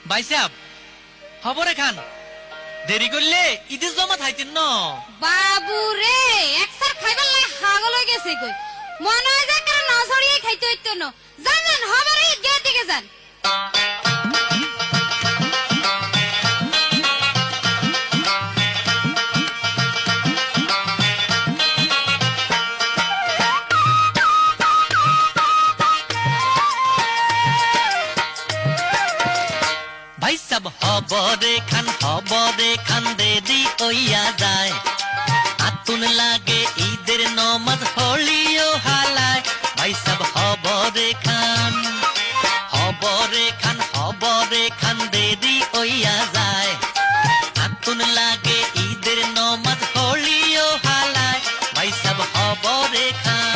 ভাই সাহেব খবরে খান দেরি করলে ঈদের জমা খাইতেন ন বাবু রে একসার খাইবার লাগে হাগল হয়ে গেছে কই মনে হয় যে কারণ না ছড়িয়ে খাইতে হইতো না যান যান খবরে ঈদগাহ দিকে যান ভাই সাহেব খবরে খান দেরি হইয়া যায় আতুন লাগে ঈদের নমাজ হলিও হালায় ভাই সাহেব খবরে খান দেরি হইয়া যায় আতুন লাগে ঈদের নমাজ হলিও হালায় ভাই সাহেব খবরে খান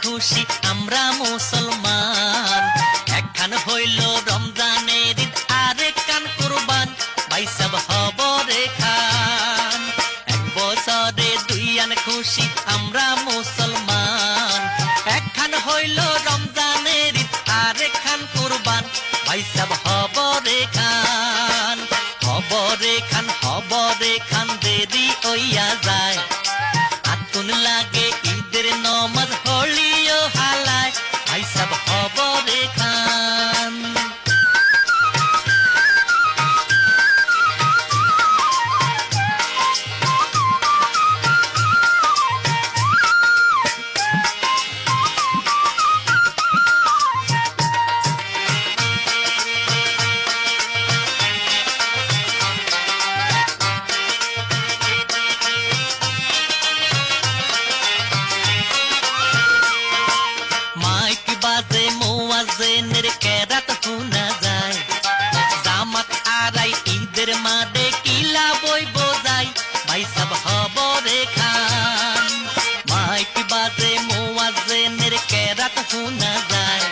খুশি আমরা মুসলমান একখান হইল রমজানের ঈদ আরেক কান কুরবান ভাই সাহেব খবরে খান এক বছরে দুই আন খুশি আমরা মুসলমান একখান হইল রমজানের ঈদ আরেক খান কুরবান ভাই সাহেব খবরে খান দেরি হইয়া যায় আতুন লাগে ঈদের নমাজ হলিও হালায় ভাই সাহেব খবরে খান বাজে মুয়াজ্জিনের কেরাত শোনা যায় জামাত আড়াই ঈদের মাঠে কিলা বই বোঝাই ভাই সাহেব খবরে খান মাইক বাজে মুয়াজ্জিনের কেরাত শোনা যায়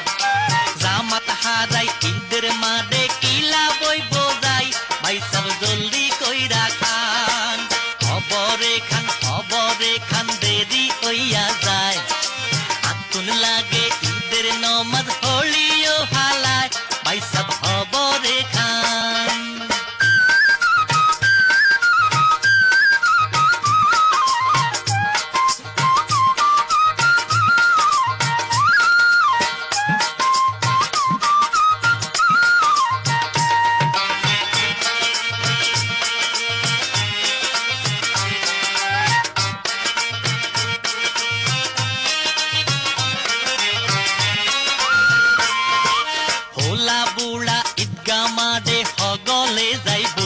জামাত হারাই ঈদের মাঠে কিলা বই বোঝাই ভাই সাহেব জলদি কইরা খান খবরে খান দেরি হইয়া যায় আতুন লাগে ঈদের নমাজ হলিও হালায় ভাই সাহেব খবরে খান বুড়া ঈদগাহ মাঠে হগলে যাইব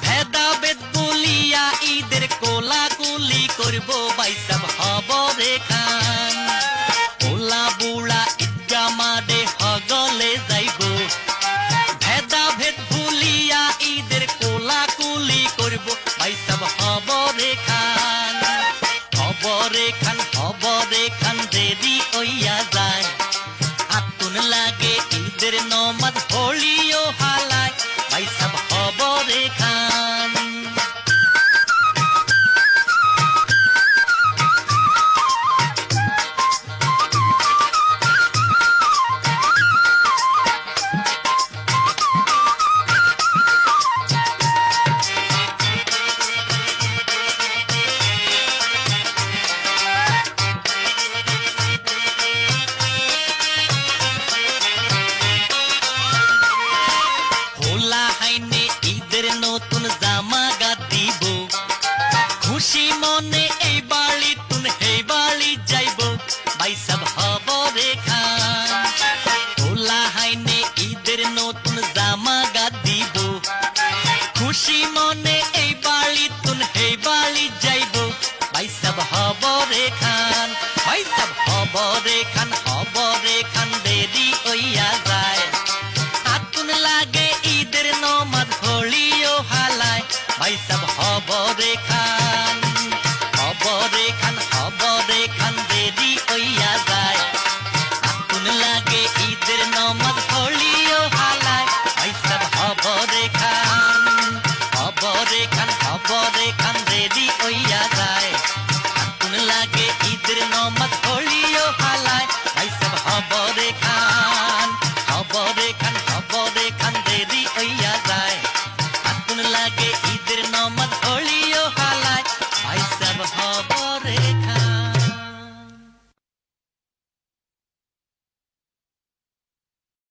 ভেদাভেদ বলিয়া ঈদের কোলাকুলি করব ভাই সাহেব খবরে খান বুড়া ঈদগাহ মাঠে হগলে যাইব ভেদাভেদ ভুলিয়া ঈদের কোলাকুলি করব ভাই সাহেব খবরে খান দেরি হইয়া যায় আতুন লাগে ঈদের নমাজ হলিও হালায় ভাই সাহেব খবরে খান ঈদের নতুন জামা গা দিব খুশি মনে এই বাড়ি তুন এই বাড়ি যাইব ভাই সাহেব খবরে খান তোলা হাইনে ঈদের নতুন জামা গা দিব খুশি মনে এই বাড়ি তুন এই বাড়ি যাইব ভাই সাহেব খবরে খান দেরি হইয়া যায় আতুন লাগে ঈদের নমাজ হব রে খান